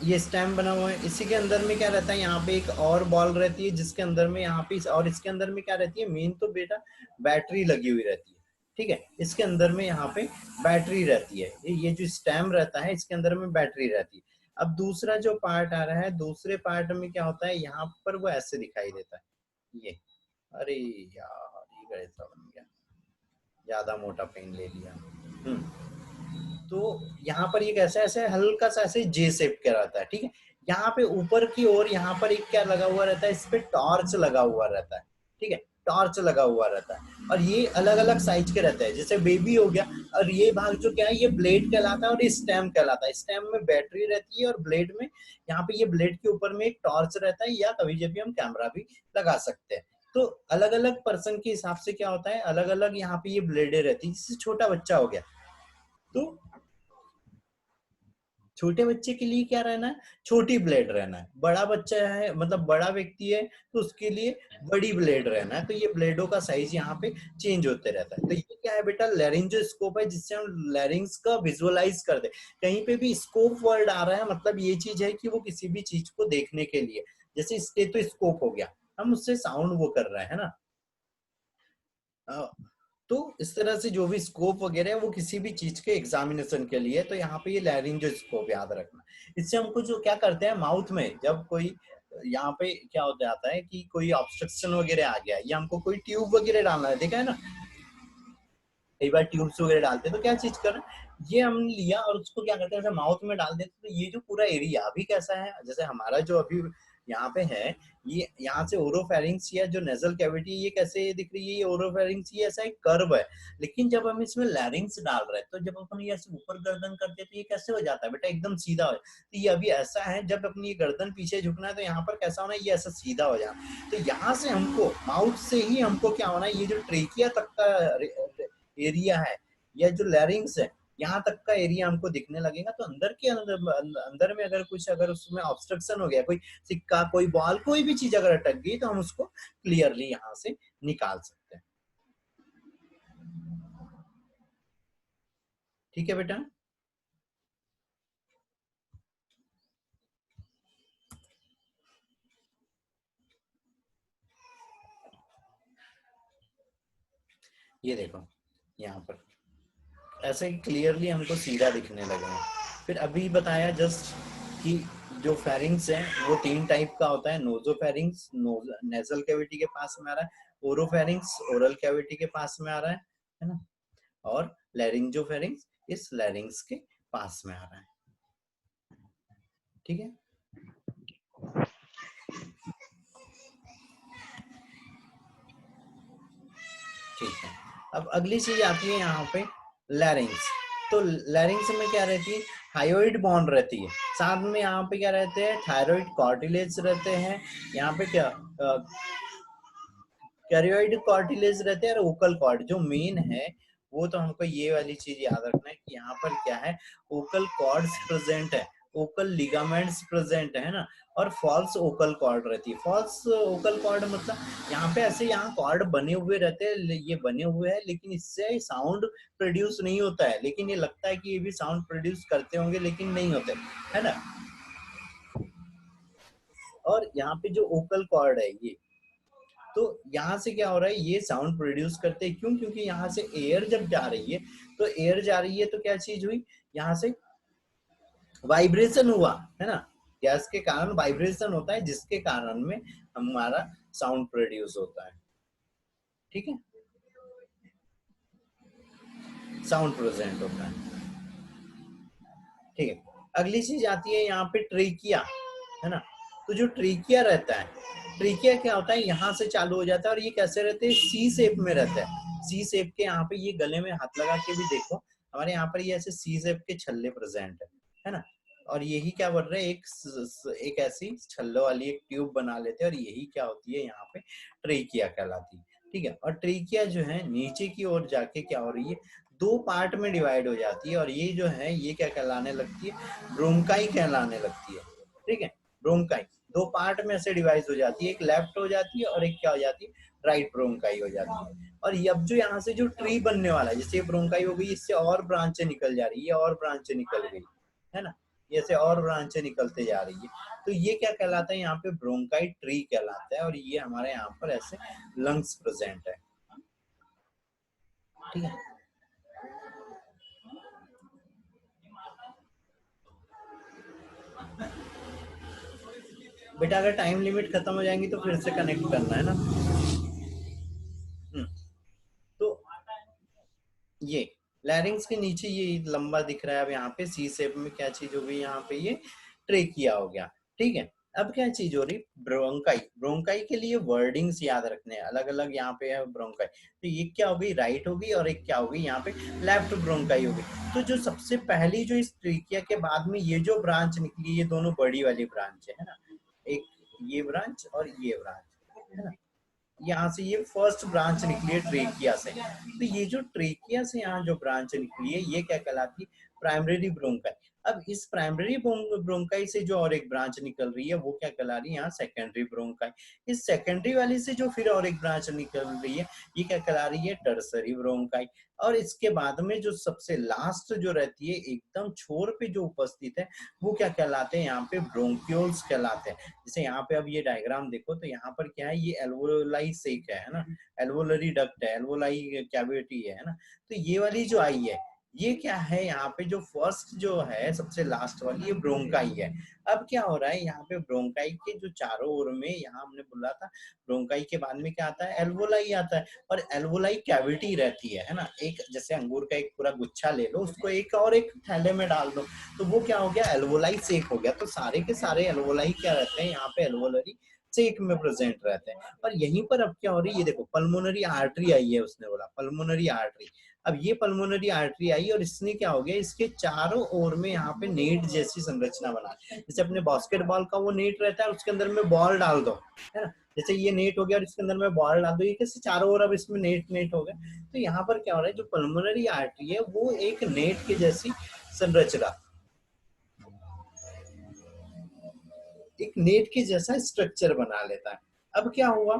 ये स्टेम बना हुआ है, इसी के अंदर में क्या रहता है? यहाँ पे एक और बॉल रहती है जिसके अंदर में यहाँ पे, और इसके अंदर में क्या रहती है? मेन तो बेटा बैटरी लगी हुई रहती है। ठीक है, इसके अंदर में यहाँ पे बैटरी रहती है, ये जो स्टेम रहता है इसके अंदर में बैटरी रहती है। अब दूसरा जो पार्ट आ रहा है, दूसरे पार्ट में क्या होता है? यहाँ पर वो ऐसे दिखाई देता है ये। अरे यार ये गलत बन गया, ज्यादा मोटा पेन ले लिया। तो यहाँ पर ये कैसा ऐसे हल्का सा ऐसे जे शेप का रहता है। ठीक है, यहाँ पे ऊपर की ओर यहाँ पर एक क्या लगा हुआ रहता है? इस पे टॉर्च लगा हुआ रहता है। ठीक है, टॉर्च लगा हुआ रहता है, और ये अलग अलग साइज के रहते हैं, जैसे बेबी हो गया। और ये भाग जो क्या है? ये ब्लेड कहलाता है और ये स्टेम कहलाता है। स्टेम में बैटरी रहती है और ब्लेड में, यहाँ पे ये ब्लेड के ऊपर में एक टॉर्च रहता है, या कभी जब भी हम कैमरा भी लगा सकते हैं। तो अलग अलग पर्सन के हिसाब से क्या होता है? अलग अलग यहाँ पे ये ब्लेडें रहती है। जैसे छोटा बच्चा हो गया तो छोटे बच्चे के लिए क्या रहना है? छोटी ब्लेड रहना है। बड़ा बच्चा है मतलब बड़ा व्यक्ति है तो उसके लिए बड़ी ब्लेड रहना है। तो ये ब्लेडों का साइज यहाँ पे चेंज होते रहता है। तो ये क्या है बेटा? लैरिंजोस्कोप है, जिससे हम लैरिंग्स का विजुअलाइज कर दे। कहीं पे भी स्कोप वर्ड आ रहा है मतलब ये चीज है कि वो किसी भी चीज को देखने के लिए, जैसे स्टेथोस्कोप हो गया, हम उससे साउंड वो कर रहे हैं ना। तो इस तरह से जो भी स्कोप वगैरह है वो किसी भी चीज के एग्जामिनेशन के लिए, तो यहाँ पे ये लैरिंजोस्कोप याद रखना। इससे हमको जो क्या करते हैं माउथ में, जब कोई यहाँ पे क्या हो जाता है कि कोई ऑब्स्ट्रक्शन वगैरह आ गया या हमको कोई ट्यूब वगैरह डालना है, देखा है ना कई बार ट्यूब्स वगैरह डालते हैं, तो क्या चीज कर रहे हैं? ये हम लिया और उसको क्या करते हैं ऐसे माउथ में डाल देते, तो ये जो पूरा एरिया अभी कैसा है, जैसे हमारा जो अभी यहाँ पे है, ये यहाँ से ओरोफेरिंग्स या जो नेजल कैविटी ये कैसे दिख रही है? ये ओरोफेरिंग्स ये ऐसा एक कर्व है। लेकिन जब हम इसमें लैरिंग्स डाल रहे हैं तो जब अपन ये ऐसे ऊपर गर्दन करते हैं तो ये कैसे हो जाता है बेटा? एकदम सीधा हो जाता है। तो ये अभी ऐसा है, जब अपनी ये गर्दन पीछे झुकना है तो यहाँ पर कैसा होना है? ये ऐसा सीधा हो जाए। तो यहाँ से हमको माउथ से ही हमको क्या होना है? ये जो ट्रेकिया तक का एरिया है या जो लैरिंग्स है यहाँ तक का एरिया हमको दिखने लगेगा। तो अंदर के अंदर में अगर कुछ, अगर उसमें ऑब्स्ट्रक्शन हो गया, कोई सिक्का, कोई बॉल, कोई भी चीज अगर अटक गई तो हम उसको क्लियरली यहाँ से निकाल सकते हैं। ठीक है बेटा, ये देखो यहाँ पर ऐसे क्लियरली हमको सीधा दिखने लगे। फिर अभी बताया जस्ट कि जो फेरिंग्स है वो 3 टाइप का होता है। नोजोफेरिंग्स नेजल कैविटी के पास में आ रहा है, ओरोफेरिंग्स ओरल कैविटी के पास में आ रहा है ना, और लैरिंजोफेरिंग्स इस लैरिंग्स के पास में आ रहा है। ठीक है, ठीक है। अब अगली चीज आती है यहाँ पे लैरिंग्स। तो लैरिंग्स में क्या रहती है? हायोइड बॉन्ड रहती है, साथ में यहाँ पे क्या रहते हैं? थायराइड कार्टिलेज रहते हैं। यहाँ पे क्या कैरियोइड कार्टिलेज रहते हैं और ओकल कॉर्ड जो मेन है वो, तो हमको ये वाली चीज याद रखना है कि यहाँ पर क्या है? ओकल कॉर्ड्स प्रेजेंट है। ओकल लिगामेंट्स प्रेजेंट है ना, और फॉल्स ओकल कॉर्ड रहती है। फॉल्स ओकल कॉर्ड मतलब यहाँ पे ऐसे यहाँ कॉर्ड बने हुए रहते हैं, ये बने हुए हैं लेकिन इससे साउंड प्रोड्यूस नहीं होता है, लेकिन ये लगता है कि ये भी साउंड प्रोड्यूस करते होंगे लेकिन नहीं होते, है ना। और यहाँ पे जो ओकल कॉर्ड है ये, तो यहाँ से क्या हो रहा है, ये साउंड प्रोड्यूस करते हैं। क्यों? क्योंकि यहाँ से एयर जब जा रही है, तो एयर जा रही है तो क्या चीज हुई, यहाँ से वाइब्रेशन हुआ, है ना। गैस के कारण वाइब्रेशन होता है, जिसके कारण में हमारा साउंड प्रोड्यूस होता है, ठीक है, साउंड प्रेजेंट होता है, ठीक है। अगली चीज आती है यहाँ पे ट्रेकिया, है ना। तो जो ट्रेकिया रहता है, ट्रेकिया क्या होता है, यहाँ से चालू हो जाता है, और ये कैसे रहते हैं, सी शेप में रहता है। सी शेप के यहाँ पे ये गले में हाथ लगा के भी देखो, हमारे यहाँ पर ये ऐसे सी शेप के छल्ले प्रेजेंट है ना। और यही क्या बन रहा है, एक ऐसी छल्लों वाली एक ट्यूब बना लेते हैं, और यही क्या होती है यहाँ पे ट्रेकिया कहलाती है, ठीक है। और ट्रेकिया जो है नीचे की ओर जाके क्या हो रही है, दो पार्ट में डिवाइड हो जाती है, और ये जो है ये क्या कहलाने लगती है, ब्रोंकाई कहलाने लगती है, ठीक है। ब्रोंकाई दो पार्ट में ऐसे डिवाइड हो जाती है, एक लेफ्ट हो जाती है और एक क्या हो जाती है, राइट ब्रोंकाई हो जाती है। और ये अब जो यहाँ से जो ट्री बनने वाला है, जैसे ये ब्रोंकाई हो गई, इससे और ब्रांचें निकल जा रही है, और ब्रांचें निकल गई, है ना, ऐसे और ब्रांचें निकलते जा रही है। तो ये क्या कहलाता है, यहाँ पे ब्रोंकाई ट्री कहलाता है, और ये हमारे यहाँ पर ऐसे लंग्स प्रेजेंट है, ठीक है। बेटा अगर टाइम लिमिट खत्म हो जाएंगी तो फिर से कनेक्ट करना है ना। तो ये लैरिंग्स के नीचे ये लंबा दिख रहा है, अब यहाँ पे सी शेप में क्या चीज हो गई, यहाँ पे ये ट्रेकिया हो गया, ठीक है। अब क्या चीज हो रही, ब्रोंकाई। ब्रोंकाई के लिए वर्डिंग्स याद रखने हैं, अलग अलग यहाँ पे है ब्रोंकाई। तो ये क्या हो गई, राइट हो गई, और एक क्या हो गई यहाँ पे लेफ्ट ब्रोंकाई हो गई। तो जो सबसे पहली जो इस ट्रेकिया के बाद में ये जो ब्रांच निकली, ये दोनों बड़ी वाली ब्रांच है ना, एक ये ब्रांच और ये ब्रांच, है ना। यहाँ से ये फर्स्ट ब्रांच निकली है ट्रेकिया से। तो ये जो ट्रेकिया से यहाँ जो ब्रांच निकली है, ये क्या कहलाती है, प्राइमरी ब्रोंकाई। अब इस प्राइमरी ब्रोंकाई से जो और एक ब्रांच निकल रही है, वो क्या कहला रही है, यहाँ सेकेंडरी ब्रोंकाई। इस सेकेंडरी वाली से जो फिर और एक ब्रांच निकल रही है, ये क्या कहला रही है, टर्सरी ब्रोंकाई। और इसके बाद में जो सबसे लास्ट जो रहती है, एकदम छोर पे जो उपस्थित है, वो क्या कहलाते हैं, यहाँ पे ब्रोंक्यूल्स कहलाते हैं। जैसे यहाँ पे अब ये डायग्राम देखो, तो यहाँ पर क्या है, ये एल्वोलाई सेक है ना, एल्वोलरी डक्ट है, एल्वोलाई कैविटी है ना। तो ये वाली जो आई है, ये क्या है, यहाँ पे जो फर्स्ट जो है सबसे लास्ट वाली, ये ब्रोंकाई है। अब क्या हो रहा है, यहाँ पे ब्रोंकाई के जो चारों ओर में, यहाँ हमने बोला था ब्रोंकाई के बाद में क्या आता है, एल्वोलाई आता है। और एल्वोलाई कैविटी रहती है ना, एक जैसे अंगूर का एक पूरा गुच्छा ले लो, उसको एक और एक थैले में डाल दो, तो वो क्या हो गया, एल्वोलाई सेक हो गया। तो सारे के सारे एल्वोलाई क्या रहते हैं, यहाँ पे एल्वोलरी सेक में प्रेजेंट रहते हैं। और यहीं पर अब क्या हो रही है, ये देखो पल्मोनरी आर्टरी आई है, उसने बोला पल्मोनरी आर्टरी। अब ये पल्मोनरी आर्टरी आई, और इसने क्या हो गया, इसके चारों ओर में यहाँ पे नेट जैसी संरचना बना, जैसे अपने बास्केटबॉल का वो नेट रहता है, उसके अंदर में बॉल डाल दो, है ना। जैसे ये नेट हो गया और इसके अंदर में बॉल डाल दो, ये कैसे चारों ओर अब इसमें नेट नेट हो गया। तो यहाँ पर क्या हो रहा है, जो पल्मोनरी आर्टरी है, वो एक नेट के जैसी संरचना, एक नेट के जैसा स्ट्रक्चर बना लेता है। अब क्या हुआ,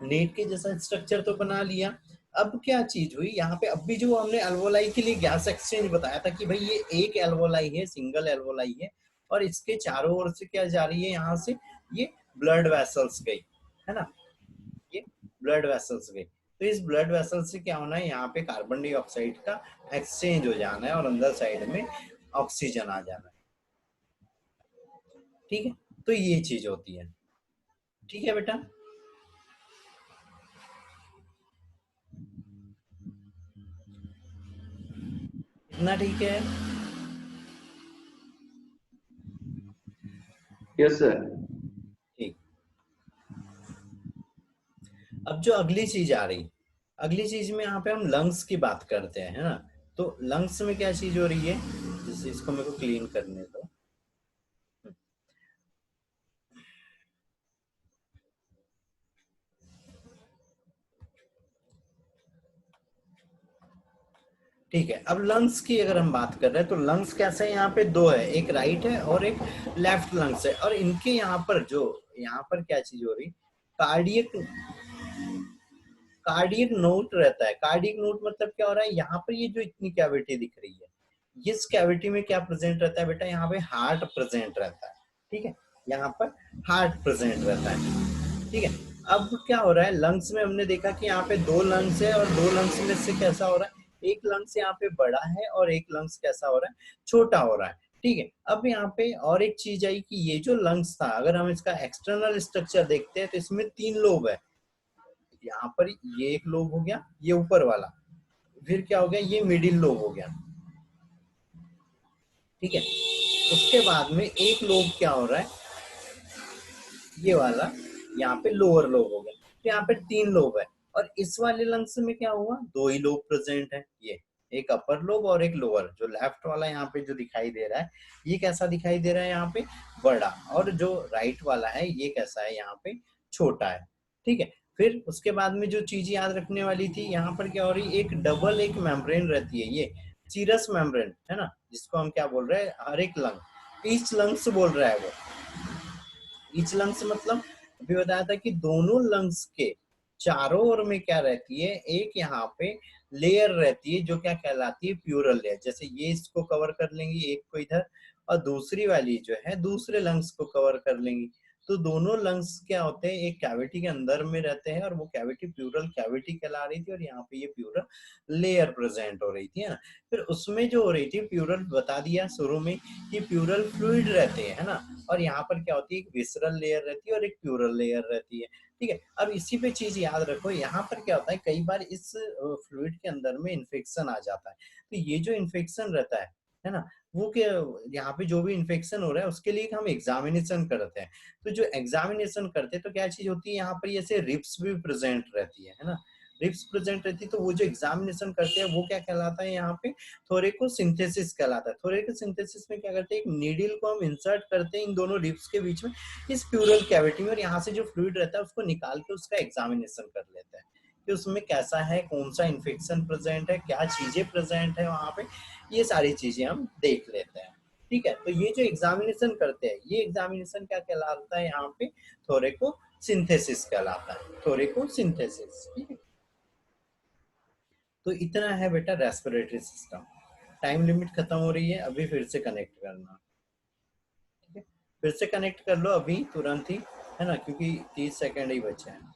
नेट के जैसा स्ट्रक्चर तो बना लिया, अब क्या चीज हुई, यहाँ पे अब भी जो हमने एल्वोलाई के लिए गैस एक्सचेंज बताया था कि भाई ये एक एल्वोलाई है, सिंगल एल्वोलाई है, और इसके चारों ओर से क्या जा रही है, यहाँ से ये ब्लड वेसल्स गई, है ना, ये ब्लड वेसल्स गई। तो इस ब्लड वेसल से क्या होना है, यहाँ पे कार्बन डाइऑक्साइड का एक्सचेंज हो जाना है, और अंदर साइड में ऑक्सीजन आ जाना है, ठीक है। तो ये चीज होती है, ठीक है बेटा। इतना ठीक है। Yes, sir. ठीक। अब जो अगली चीज आ रही, अगली चीज में यहाँ पे हम लंग्स की बात करते हैं, है ना। तो लंग्स में क्या चीज हो रही है, जैसे इसको मेरे को क्लीन करने दो। ठीक है। अब लंग्स की अगर हम बात कर रहे हैं तो लंग्स कैसे है, यहाँ पे दो है, एक राइट है और एक लेफ्ट लंग्स है। और इनके यहाँ पर जो यहाँ पर क्या चीज हो रही, कार्डियक कार्डियक नोट रहता है। कार्डियक नोट मतलब क्या हो रहा है, यहाँ पर ये जो इतनी कैविटी दिख रही है, इस कैविटी में क्या प्रेजेंट रहता है बेटा, यहाँ पे हार्ट प्रेजेंट रहता है। ठीक है, यहाँ पर हार्ट प्रेजेंट रहता है। ठीक है, अब क्या हो रहा है, लंग्स में हमने देखा कि यहाँ पे दो लंग्स है और दो लंग्स में से कैसा हो रहा है, एक लंग्स यहाँ पे बड़ा है और एक लंग्स कैसा हो रहा है, छोटा हो रहा है। ठीक है, अब यहाँ पे और एक चीज आई कि ये जो लंग्स था, अगर हम इसका एक्सटर्नल स्ट्रक्चर देखते हैं तो इसमें 3 लोब है। यहाँ पर ये एक लोब हो गया, ये ऊपर वाला, फिर क्या हो गया, ये मिडिल लोब हो गया। ठीक है, उसके बाद में एक लोब क्या हो रहा है, ये वाला, यहाँ पे लोअर लोब हो गया। तो यहाँ पे 3 लोब है और इस वाले लंग्स में क्या हुआ, 2 ही लोब प्रेजेंट है, ये एक अपर लोब और एक लोअर। जो लेफ्ट वाला यहाँ पे जो दिखाई दे रहा है, ये कैसा दिखाई दे रहा है, यहाँ पे बड़ा, और जो राइट वाला है ये कैसा है, यहाँ पे छोटा है। ठीक है, फिर उसके बाद में जो चीज याद रखने वाली थी, यहाँ पर क्या हो रही, एक डबल एक मेम्ब्रेन रहती है, ये सीरस मेम्ब्रेन है ना, जिसको हम क्या बोल रहे हैं, हर एक लंग, ईच लंग्स बोल रहा है वो। ईच लंग्स मतलब अभी बताया था कि दोनों लंग्स के चारों ओर में क्या रहती है, एक यहाँ पे लेयर रहती है जो क्या कहलाती है, प्यूरल लेयर। जैसे ये इसको कवर कर लेंगी एक को इधर, और दूसरी वाली जो है दूसरे लंग्स को कवर कर लेंगी। तो दोनों लंग्स क्या होते हैं, एक कैविटी के अंदर में रहते हैं और वो कैविटी प्यूरल कैविटी कहला रही थी, और यहाँ पे ये प्यूरल लेयर प्रेजेंट हो रही थी, है ना। फिर उसमें जो हो रही थी, प्यूरल बता दिया शुरू में कि प्यूरल फ्लूइड रहते हैं, है ना। और यहाँ पर क्या होती है, एक विसरल लेयर रहती है और एक प्यूरल लेयर रहती है। ठीक है, अब इसी पे चीज याद रखो, यहाँ पर क्या होता है, कई बार इस फ्लूइड के अंदर में इन्फेक्शन आ जाता है। तो ये जो इन्फेक्शन रहता है ना, वो क्या, यहाँ पे जो भी इन्फेक्शन हो रहा है उसके लिए हम एग्जामिनेशन करते हैं। तो जो एग्जामिनेशन करते हैं तो क्या चीज होती है, यहाँ पर ऐसे रिप्स भी प्रेजेंट रहती है ना, रिप्स प्रेजेंट रहती है। तो वो जो एग्जामिनेशन करते हैं वो क्या कहलाता है, यहाँ पे थोरेकोसिंथेसिस कहलाता है। थोरेकोसिंथेसिस में क्या करते हैं, एक नीडल को हम इंसर्ट करते हैं इन दोनों रिब्स के बीच में, इस प्यूरल कैविटी में, और यहाँ से जो फ्लूइड रहता है उसको निकाल के उसका एग्जामिनेशन कर लेते हैं कि उसमें कैसा है, कौन सा इन्फेक्शन प्रेजेंट है, क्या चीजें प्रेजेंट है वहां पे, ये सारी चीजें हम देख लेते हैं। ठीक है, तो ये जो एग्जामिनेशन करते हैं, ये एग्जामिनेशन क्या कहलाता है, यहाँ पे थोरेकोसिंथेसिस कहलाता है, थोरेकोसिंथेसिस। ठीक है, तो इतना है बेटा रेस्पिरेटरी सिस्टम। टाइम लिमिट खत्म हो रही है, अभी फिर से कनेक्ट करना। ठीक है, फिर से कनेक्ट कर लो अभी तुरंत ही, है ना, क्योंकि 30 सेकंड ही बचे हैं।